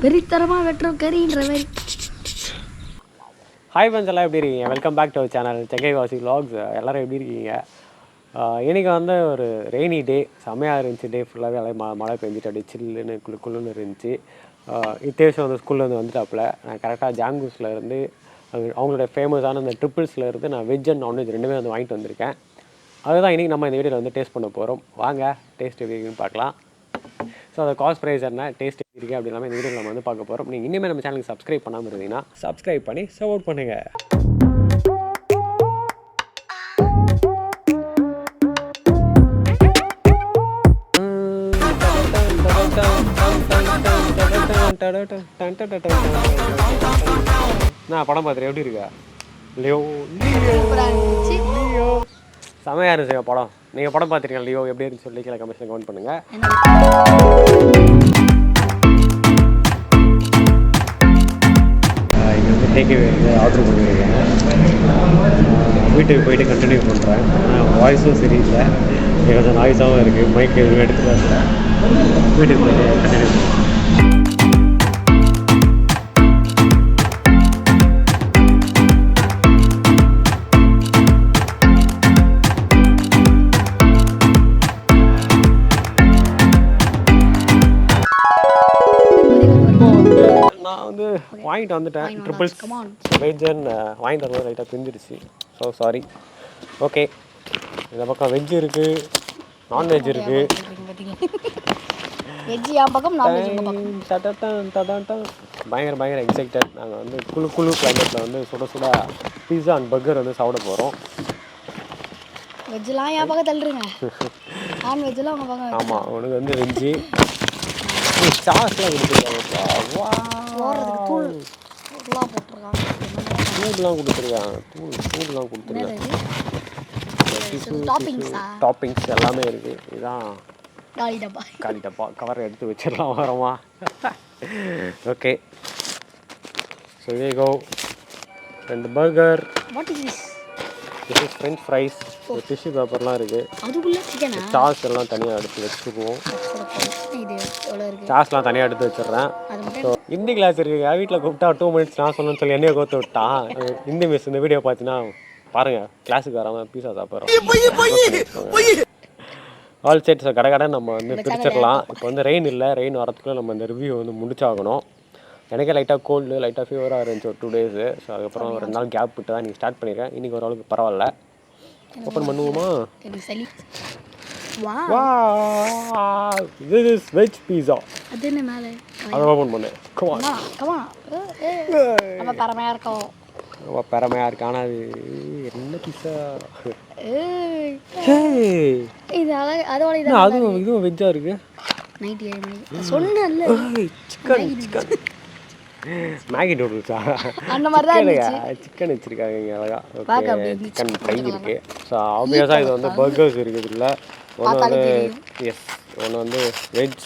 வெறித்தரமாக வெட்டுறோம் கறின்ற மாதிரி. Hi friends, எல்லாம் எப்படி இருக்கீங்க? Welcome back to our channel Sengai Vasi vlogs. எல்லோரும் எப்படி இருக்கீங்க? இன்றைக்கி வந்து ஒரு ரெய்னி டே, செம்மையாக இருந்துச்சு. டே ஃபுல்லாகவே மழை பெஞ்சிட்டு அப்படியே சில்லுன்னு குளுன்னு இருந்துச்சு. இத்தேஷம் வந்து ஸ்கூல்லேருந்து வந்துட்டாப்புல. நான் கரெக்டாக ஜாங்கூஸில் இருந்து அவங்களோட ஃபேமஸான இந்த ட்ரிப்பிள்ஸில் இருந்து நான் வெஜ் அண்ட் நான்வெஜ் ரெண்டுமே வந்து வாங்கிட்டு வந்திருக்கேன். அதுதான் இன்றைக்கி நம்ம இந்த வீடியோவில் வந்து டேஸ்ட் பண்ண போகிறோம். வாங்க டேஸ்ட் எப்படி இருக்குன்னு பார்க்கலாம். ஸோ அதை காஸ்ட் ப்ரைஸ் என்ன, டேஸ்ட் எப்படி இருக்குது அப்படி இல்லாமல் இந்த வீடியோவில் நம்ம வந்து பார்க்க போகிறோம். நீங்கள் இனிமேல் நம்ம சேனலுக்கு சப்ஸ்கிரைப் பண்ணாமல் இருந்தீங்கன்னா சப்ஸ்கிரைப் பண்ணி சப்போர்ட் பண்ணுங்கள். நான் படம் பார்த்துறேன், எப்படி இருக்கா? லியோ செமையாக இருந்துச்சு படம். நீங்கள் படம் பார்த்துருக்கீங்க லியோ, எப்படி இருந்துச்சு சொல்லி கீழே கமெண்ட்ஸில் கமெண்ட் பண்ணுங்கள். இங்கே வந்து டேக்அவே வந்து ஆர்டர் பண்ணியிருக்கேன். வீட்டுக்கு போயிட்டு கண்டினியூ பண்ணுறேன். வாய்ஸும் சரியில்லை, கொஞ்சம் நாய்ஸாகவும் இருக்குது. மைக் எதுவும் எடுத்துகிட்டு வரல. வீட்டுக்கு போயிட்டு கண்டினியூ பண்ணுறேன். நான் வந்து வாங்கிட்டு வந்துட்டேன். ட்ரிபிள்ஸ் வெஜ் அண்ட் வாங்கிட்டு வரும்போது லைட்டாக பிரிஞ்சிருச்சு. So sorry. ஓகே, இந்த பக்கம் வெஜ் இருக்குது, நான்வெஜ் இருக்குது. பயங்கர எக்ஸைட்டட். நாங்கள் வந்து குழு கிளைமேட்டில் வந்து சுட பீஸா அண்ட் பர்கர் வந்து சாப்பிட போகிறோம். வெஜ்லாம் என் பக்கம் தள்ளுறீங்க, நான்வெஜ்லாம் உங்கள் பக்கம். ஆமாம், உனக்கு வந்து வெஜ்ஜு சாஸ்லாம் கொடுத்துருக்காங்க. தூள்லாம் கொடுத்துருக்காங்க. டாப்பிங்ஸ் எல்லாமே இருக்குது. இதுதான் காலி டப்பா. கவரை எடுத்து வச்சிடலாம் வரமா. Okay, so we go. 2 burger. This is French fries. Tissue பேப்பர்லாம் இருக்குது. சாஸ் எல்லாம் தனியாக எடுத்து வச்சுக்குவோம். சாஸ்லாம் தனியாக எடுத்து வச்சிடுறேன். ஸோ ஹிந்தி கிளாஸ் இருக்குங்க. வீட்டில் கூப்பிட்டா 2 மினிட்ஸ் நான் சொல்லணும்னு சொல்லி என்னையை கோத்து விட்டான். ஹிந்தி மிஸ் இந்த வீடியோ பார்த்தீங்கன்னா பாருங்கள், கிளாஸுக்கு வராமல் பீஸா சாப்பிட்றோம். All set. ஸோ கடை நம்ம வந்து பிரிச்சிடலாம். இப்போ வந்து ரெயின் இல்லை, ரெயின் வரத்துக்குள்ளே நம்ம இந்த ரிவ்யூ வந்து முடிச்சாகணும். எனக்கே லைட்டாக கோல்டு, லைட்டாக ஃபீவராக இருந்துச்சு ஒரு 2 டேஸு. ஸோ அதுக்கப்புறம் 2 நாள் கேப் விட்டு தான் நீங்கள் ஸ்டார்ட் பண்ணியிருக்கேன். இன்றைக்கி ஓரளவுக்கு பரவாயில்ல. ஓப்பன் பண்ணுவோமா? This is veg pizza. அதுன்னு மேலே அதை ஓப்பன் பண்ணு. நம்ம பரமையாக இருக்கோம். ரொம்ப பெருமையாக இருக்கு. ஆனால் அது என்ன பீஸா? அதுவும் இதுவும் வெஜ்ஜாக இருக்கு. நைட் 7 மணிக்கு சொன்னேன்ல. சிக்கன் மேகி நூடுல்ஸா? அந்த மாதிரி தான் இருந்துச்சு. சிக்கன் வச்சுருக்காங்க இங்கே அழகா. ஓகே, சிக்கன் ஃப்ரை இருக்குது. ஸோ ஆப்வியஸாக இது வந்து பர்கர்ஸ் இருக்குது. இல்லை ஒன்று வந்து எஸ், ஒன்று வந்து வெஜ்,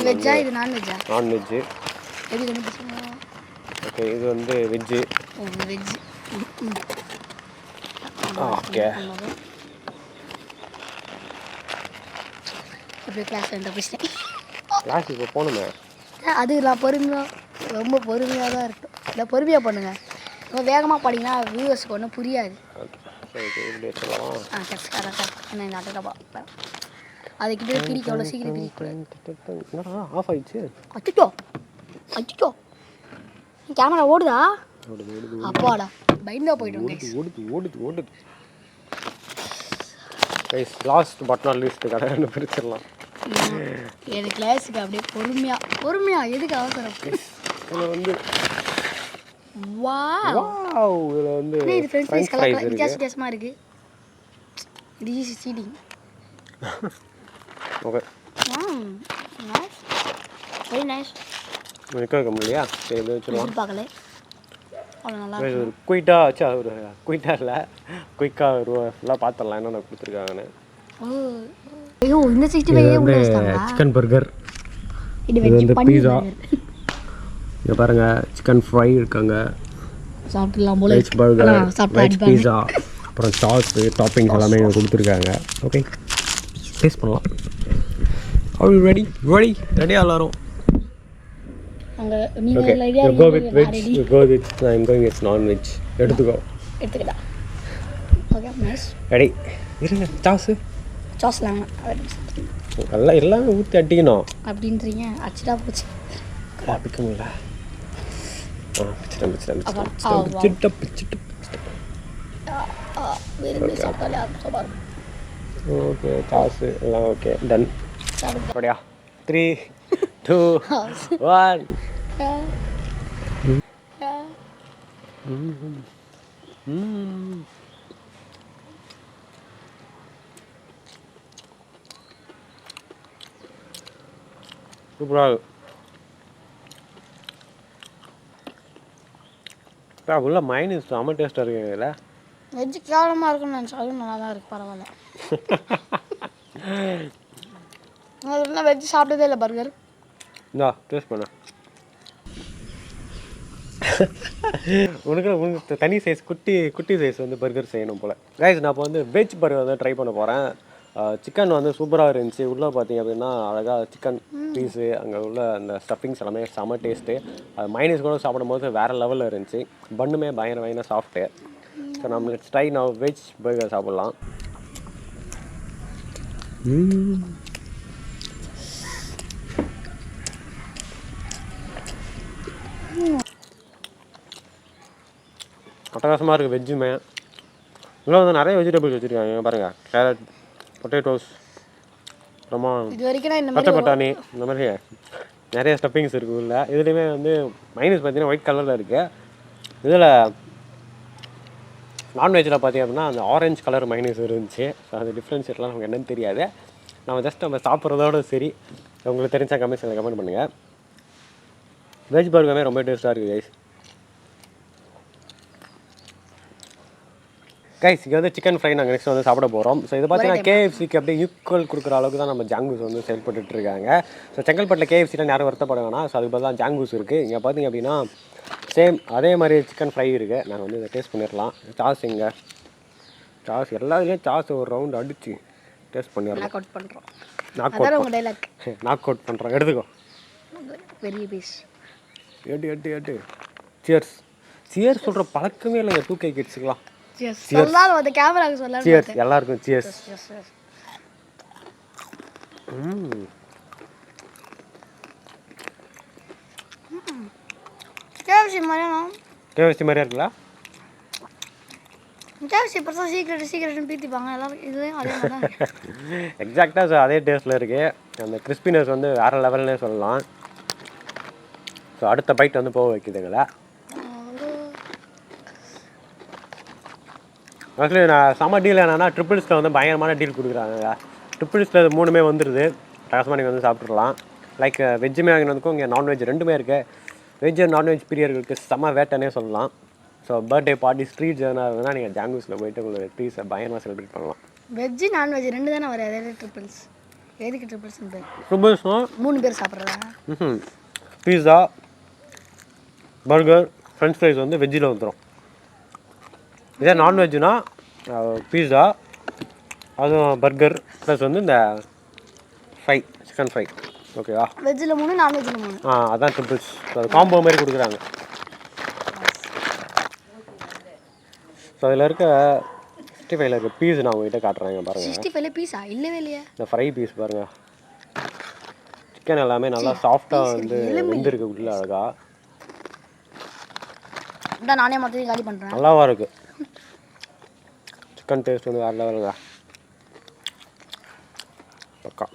வெஜ்ஜா? இது நான்வெஜ்ஜா? நான்வெஜ்ஜு. ஓகே, இது வந்து வெஜ்ஜு. வெஜ். ஓகே, கிளாஸ் இப்போ போகணுமே. அது நான் ரொம்ப பொறுமையாக தான் இருக்கும். இல்லை, பொறுமையாக பண்ணுங்கள். ரொம்ப வேகமாக பண்ணிங்கன்னா வியூவர்ஸுக்கு ஒன்றும் புரியாது. அதுக்கிட்ட பிரிக்க அவ்வளோ சீக்கிரம் பிரிக்க ஆஃப் ஆயிடுச்சு. அச்சிட்டோ கேமரா ஓடுதா? அப்பாடா, பயந்தா போய்ட்டு ஓடுது. லாஸ்ட் பட் நாட் லீஸ்ட் கடை பிரிச்சிடலாம். எது கிளாஸுக்கு அப்படியே பொறுமையா எதுக்கு அவசரம்? இதில் வந்து இதில் வந்து இது ஃப்ரெஞ்ச் ஃப்ரைஸ் கலர் வித்தியாசமாக இருக்குது. இது easy seeding. Okay, nice, very nice. வைக்க முடியலையா? சரி, இது வச்சுருவோம். பார்க்கல, அவ்வளோ நல்லா ஒரு குயிட்டாக வச்சா, ஒரு குயிட்டாக இல்லை, குயிக்காக ஒரு ஃபுல்லாக பார்த்துடலாம் என்னென்ன கொடுத்துருக்காங்கன்னு. ஐயோ, இந்த 65 சிக்கன் பர்கர். இது வந்து பீஸா. இங்கே பாருங்கள், சிக்கன் ஃப்ரை இருக்காங்க, சாப்பிடலாம் போல. வெஜ் பர்கர், வெஜ் பீஸா, அப்புறம் சாஸு, டாப்பிங்ஸ் எல்லாமே இங்கே கொடுத்துருக்காங்க. ஓகே, டேஸ்ட் பண்ணலாம். ரெடியாக எல்லாரும் அங்கே நீங்கள் Okay, idea you go with veg, you go with, I'm going with non-veg. எடுத்துக்கோ. எடுத்துக்கிட்டா. Okay nice. ரெடி. இருங்க சாஸு. சாஸ்லாம் எல்லாம் எல்லாமே ஊற்றி அடிக்கணும். அப்படின்றீங்க அடிச்சிட்டா போச்சு. அடிக்க முடியல. பிச்சிட்டேன். ஓகே சாஸு எல்லாம் ஓகே டன். அப்படியா 3 2 1. சூப்பராக இருக்கு. உள்ள மைனஸ் செம்ம டேஸ்ட்டாக இருக்குங்களா? வெஜ்ஜு கேவலமாக இருக்குன்னு நினச்சா அதுவும் நல்லா தான் இருக்குது, பரவாயில்ல. நான் வெஜ்ஜு சாப்பிட்டதே இல்லை பர்கர். இந்தா டேஸ்ட் பண்ண. உனக்கு தனி சைஸ் குட்டி சைஸ் வந்து பர்கர் செய்யணும் போல். கைஸ் நான் இப்போ வந்து வெஜ் பர்கர் வந்து ட்ரை பண்ண போகிறேன். சிக்கன் வந்து சூப்பராக இருந்துச்சு. உள்ளே பார்த்தீங்க அப்படின்னா அழகாக சிக்கன் பீஸு அங்கே உள்ள அந்த ஸ்டஃபிங்ஸ் எல்லாமே செம்ம டேஸ்ட்டு. அது மைனஸ் கூட சாப்பிடும்போது வேறு லெவலில் இருந்துச்சு. பண்ணுமே பயங்கர சாஃப்ட்டு. ஸோ நம்ம let's try now veg burger சாப்பிட்லாம். அட்டகாசமாக இருக்குது வெஜ்ஜுமே. இதில் வந்து நிறைய வெஜிடபிள்ஸ் வச்சுருக்காங்க பாருங்கள். கேரட், பொட்டேட்டோஸ், அப்புறமா பச்சை பட்டாணி, இந்த மாதிரி நிறைய ஸ்டஃபிங்ஸ் இருக்குது உள்ள. இதுலேயுமே வந்து மைனஸ் பார்த்தீங்கன்னா ஒயிட் கலரில் இருக்குது. இதில் நான்வெஜ்ஜில் பார்த்தீங்க அப்படின்னா அந்த ஆரஞ்சு கலர் மைனஸ் இருந்துச்சு. ஸோ அது டிஃப்ரென்ஸ் எல்லாம் நமக்கு என்னன்னு தெரியாது. நம்ம சாப்பிட்றதோட சரி. உங்களுக்கு தெரிஞ்சால் கமெண்ட் பண்ணுங்கள். வெஜ் பர்கருமே ரொம்ப டேஸ்ட்டாக இருக்குது கைஸ். கைஸ் இங்கே வந்து சிக்கன் ஃப்ரை நாங்கள் நெக்ஸ்ட் வந்து சாப்பிட போகிறோம். ஸோ இது பார்த்தீங்கன்னா கேஎஃப்சிக்கு அப்படியே ஈக்குவல் கொடுக்குற அளவுக்கு தான் நம்ம ஜாங்கூஸ் வந்து செயல்பட்டு இருக்காங்க. ஸோ செங்கல்பட்டில் கேஎஃப்சியில் யாரும் வருத்தப்பட வேணாம். ஸோ அதுக்கு பதிலாக ஜாங்கூஸ் இருக்குது. இங்கே பார்த்தீங்க அப்படின்னா சேம் அதே மாதிரி சிக்கன் ஃப்ரை இருக்குது. நாங்கள் வந்து இதை டேஸ்ட் பண்ணிடலாம். சாஸ் இங்கே சாஸ் எல்லாத்துலேயும் சாஸ் ஒரு ரவுண்ட் அடித்து டேஸ்ட் பண்ணிடலாம். நாக் அவுட் பண்ணுறோம். எடுத்துக்கோ. பெரிய பீஸ். எட்டு சியர்ஸ் சொல்கிற பழக்கமே இல்லைங்க 2K கிட்ஸுக்கலாம். எல்லாருக்கும் சியர்ஸ். கேஎஃப்சி மாதிரியா இருக்குல்ல? எக்ஸாக்டாக ஸோ அதே டேஸ்ட்டில் இருக்குது. அந்த கிறிஸ்பினஸ் வந்து வேறு லெவல்னே சொல்லலாம். ஸோ அடுத்த பைட் வந்து போக வைக்குதுங்களா? ஆக்சுவலி நான் செம்ம டீல் என்னென்னா ட்ரிபிள்ஸில் வந்து பயங்கரமான டீல் கொடுக்குறாங்க. ட்ரிபிள்ஸில் இது 3மே வந்துடுது. ரகசமாக நீங்கள் வந்து சாப்பிட்றலாம். லைக் வெஜ்ஜுமே வாங்கினதுக்கும் இங்கே நான்வெஜ் 2மே இருக்குது. வெஜ் அண்ட் நான்வெஜ் பிரியர்களுக்கு செம்ம வேட்டனே சொல்லலாம். ஸோ பர்த்டே பார்ட்டி ஸ்ட்ரீட் ஜேர்னாக இருக்குதுன்னா நீங்கள் ஜாங்கூஸில் போய்ட்டு உங்களை ட்ரீஸை பயங்கரமாக செலிப்ரேட் பண்ணலாம். வெஜ்ஜு நான்வெஜ் 2 தானே வரும். அதே ட்ரிபிள்ஸ் எதுக்கு ட்ரிபிள்ஸ்னு பேர்? ட்ரிபிள்ஸ்னா 3 பேர் சாப்பிட்றதா? பீஸா, பர்கர், ஃப்ரெஞ்ச் ஃப்ரைஸ் வந்து வெஜ்ஜில் வந்துடும். இதே நான்வெஜ்ஜுனா பீஸா, அதுவும் பர்கர் ப்ளஸ் வந்து இந்த ஃப்ரை, சிக்கன் ஃப்ரை. ஓகேவா? வெஜ்ஜில் 3, நான்வெஜ்ஜில் 3. அதான் ட்ரிபிள்ஸ். அது காம்போ மாதிரி கொடுக்குறாங்க. ஸோ அதில் இருக்க 65ல் இருக்க பீஸ் நான் உங்ககிட்ட காட்டுறேங்க பாருங்கள். 65ல் பீஸா? இல்லவே இல்லையா? இந்த ஃப்ரை பீஸ் பாருங்கள். சிக்கன் எல்லாமே நல்லா சாஃப்டாக வந்து வெந்திருக்கு உள்ள அழகாக. நானே மொத்தத்தையும் காலி பண்ணுறேன். நல்லாவா இருக்குது. சிக்கன் டேஸ்ட் வந்து வேறு லெவலுங்க. பக்கா.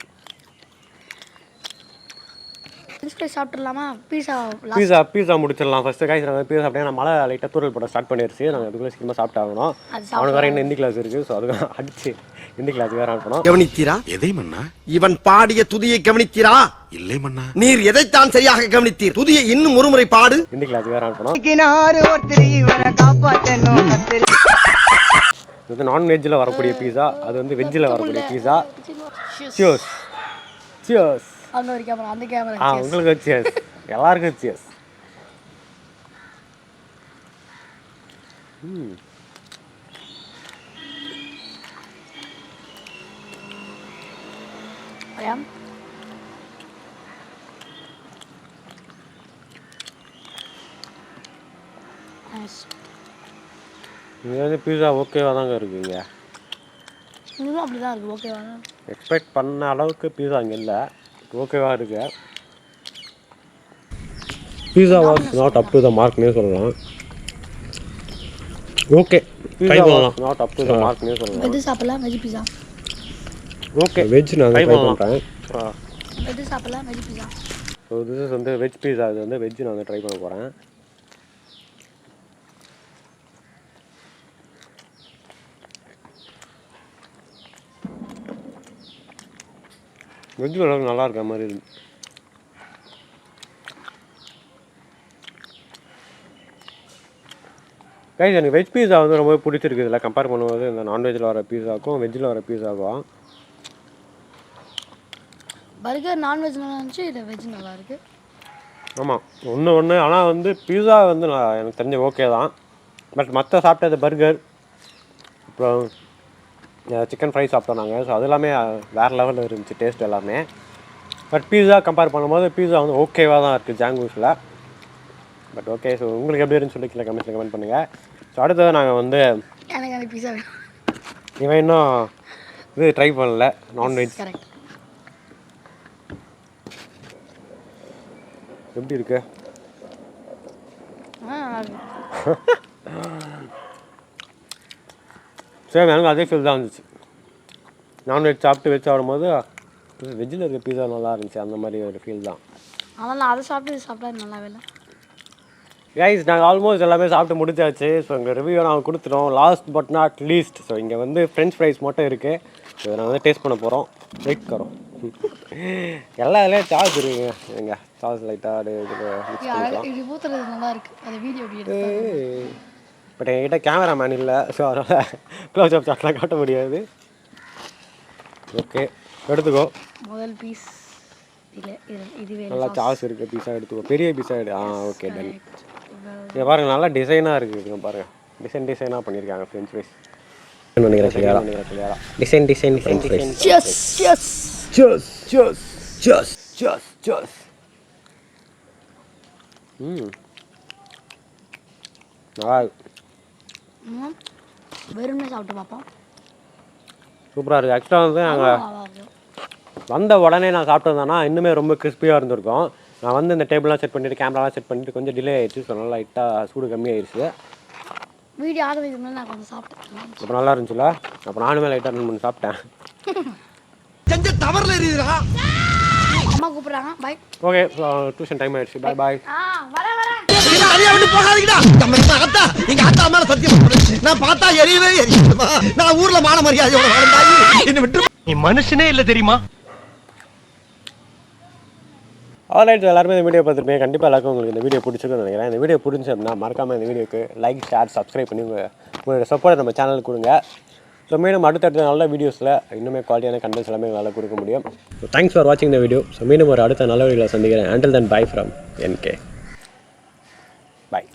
சாப்பிட்றலாமா? பீஸா முடிச்சிடலாம் ஃபஸ்ட்டு. காய்ச்சி நாங்கள் பீஸா அப்படியே நான் மழை லைட்டாக தூரல் போட ஸ்டார்ட் பண்ணிடுச்சு. நாங்கள் அதுக்குள்ளே சீக்கிரமாக சாப்பிட்டாகணும். அவனுக்கு வேறு இன்னும் ஹிந்தி கிளாஸ் இருக்குது. ஸோ அதுக்கு அடிச்சு ஹிந்தி கிளாஸுக்கு வேறு அனுப்பணும். கவனித்தீரா? எதை மன்னா? இவன் பாடிய துதியை கவனித்தீரா? இல்லை மன்னா. நீர் எதைத்தான் சரியாக கவனித்தீர்? துதியை இன்னும் ஒருமுறை பாடு. ஹிந்தி கிளாஸுக்கு வேறு அனுப்பணும். இது நான்வெஜ்ஜில் வரக்கூடிய பீஸா, அது வந்து வெஜ்ஜில் வரக்கூடிய பீஸா. சியர்ஸ். அந்த ஒரு கேமரா, அந்த கேமரா. உங்களுக்கு சியர்ஸ். எல்லாருக்கும் சியர்ஸ். நைஸ். இங்கே வந்து பீஸா ஓகேவாக தாங்க இருக்குங்க. இதுவும் அப்படி தான் இருக்குது. ஓகேவா தான். எக்ஸ்பெக்ட் பண்ண அளவுக்கு பீஸா இங்கே இல்லை, ஓகேவாக இருக்கு. Pizza was not up to the மார்க்னே சொல்லலாம். ஓகே, ட்ரை பண்ணலாம். நாட் அப் டு த மார்க்னே சொல்லலாம். வெஜ் சாப்பிடலாம், வெஜ் பீஸா. ஓகே, வெஜ் நான் ட்ரை பண்ணுறேன். வெஜ் சாப்பிடலாம், veg pizza. So this is வந்து வெஜ் பீஸா. இது வந்து வெஜ் நான் ட்ரை பண்ண போகிறேன். வெஜ் அளவுக்கு நல்லா இருக்க மாதிரி இருக்கு. கைஸ், எனக்கு வெஜ் பீஸா வந்து ரொம்ப பிடிச்சிருக்கு. இதில் கம்பேர் பண்ணும்போது இந்த நான்வெஜ்ஜில் வர பீஸாக்கும் வெஜ்ஜில் வர பீஸாக்கும். பர்கர் நான்வெஜ் நல்லா இருந்துச்சு, இது வெஜ் நல்லா இருக்கு. ஆமாம், ஒன்று ஆனால் வந்து பீஸா வந்து எனக்கு தெரிஞ்ச ஓகே தான். பட் மற்ற சாப்பிட்டது பர்கர், அப்புறம் சிக்கன் ஃப்ரை சாப்பிட்டோம் நாங்கள். ஸோ அது எல்லாமே வேறு லெவலில் இருந்துச்சு டேஸ்ட் எல்லாமே. பட் பீஸா கம்பேர் பண்ணும்போது பீஸா வந்து ஓகேவாக தான் இருக்குது ஜாங்கூஸில். பட் ஓகே, ஸோ உங்களுக்கு எப்படி இருந்துன்னு சொல்லி கமெண்ட்ஸில் கமெண்ட் பண்ணுங்கள். ஸோ அடுத்தது நாங்கள் வந்து எனக்கு பீஸா வேணும். இவன் இன்னும் இது ட்ரை பண்ணல நான்வெஜ். கரெக்ட். எப்படி இருக்கு? சரி, எனக்கு அதே ஃபீல் தான் இருந்துச்சு. நான்வெஜ் சாப்பிட்டு வெஜ் சாப்பிடும்போது வெஜ்ஜில் இருக்க பீஸா நல்லா இருந்துச்சு, அந்த மாதிரி ஒரு ஃபீல் தான். ஆனால் நான் அதை சாப்பிட்டு இது சாப்பிட்டா நல்லாவே இல்லை. கைஸ், நாங்கள் ஆல்மோஸ்ட் எல்லாமே சாப்பிட்டு முடிச்சாச்சு. ஸோ எங்கள் ரிவ்யூ நாங்கள் கொடுத்துட்டோம். Last but not least, so இங்கே வந்து ஃப்ரெஞ்ச் ஃப்ரைஸ் மட்டும் இருக்குது. ஸோ இதை நாங்கள் வந்து டேஸ்ட் பண்ண போகிறோம். வெயிட் கரோம். எல்லா இதுலேயும் சாஸ் இருக்குங்க. எங்க சாஸ் லைட்டாக இப்படி ஊற்றுறது நல்லா இருக்கு. அது வீடியோ எப்படி. பட் என்கிட்ட கேமராமேன் இல்லை, ஸோ அதனால் க்ளோஸ் அப் ஷாட்லாம் காட்ட முடியாது. ஓகே, எடுத்துக்கோ. முதல் பீஸ் இதுவே நல்லா சாஸ் இருக்க பீஸாக எடுத்துக்கோ. பெரிய பீஸாக எடு. Okay, done. இங்கே பாருங்கள், நல்லா டிசைனாக இருக்குது. இங்கே பாருங்கள், டிசைனாக பண்ணியிருக்காங்க French fries. Design French fries. Cheers, cheers. Cheers, cheers, cheers, cheers, cheers. வெறும்னே சாப்பிட்டு பார்ப்போம். சூப்பராக இருக்குது. ஆக்சுவலாக வந்து நாங்கள் வந்த உடனே நான் சாப்பிட்டோம்னா இன்னுமே ரொம்ப கிறிஸ்பியாக இருந்திருக்கும். நான் வந்து இந்த டேபிள்லாம் செட் பண்ணிவிட்டு கேமராலாம் செட் பண்ணிவிட்டு கொஞ்சம் டிலே ஆகிடுச்சு. ஸோ நல்லா லைட்டாக சூடு கம்மியாகிடுச்சு. வீடியோ ஆரம்பிக்கிறதுக்கு நான் கொஞ்சம் சாப்பிட்டேன். அப்போ நல்லா இருந்துச்சுல. அப்போ நானுமே லைட்டாக 2 3 சாப்பிட்டேன். தவறுல எரியுதுடா. அம்மா கூப்பிடுறாங்க. பை. ஓகே, டியூஷன் டைம் ஆயிடுச்சு. Bye bye. வரேன். சரியா விட்டு போகாதீங்கடா. நம்ம அத்தா, எங்க அத்தா மேல சத்தியம் பண்றேன். நான் பார்த்தா எரியவே எரியுமா. நான் ஊர்ல மான மரியாதையோட வாழ்ந்தாய். என்ன விட்டு நீ மனுஷனே இல்ல தெரியுமா? ஆல்ரைட், எல்லாருமே இந்த வீடியோ பார்த்துருப்பீங்க. கண்டிப்பாக எல்லாருக்கும் உங்களுக்கு இந்த வீடியோ பிடிச்சிருக்குன்னு நினைக்கிறேன். இந்த வீடியோ பிடிச்சிருந்தா மறக்காமல் இந்த வீடியோக்கு லைக், ஷேர், சப்ஸ்கிரைப் பண்ணி உங்களோட சப்போர்ட் நம்ம சேனலுக்கு கொடுங்க. ஸோ மீண்டும் அடுத்தடுத்த நல்ல வீடியோஸில் இன்னுமே குவாலிட்டியான கண்டென்ட்ஸ் எல்லாமே நல்லா கொடுக்க முடியும். ஸோ தேங்க்ஸ் ஃபார் வாட்சிங் த வீடியோ. ஸோ மீண்டும் ஒரு அடுத்த நல்ல வீடியோவில் சந்திக்கிறேன். Until then, bye from NK. Bye.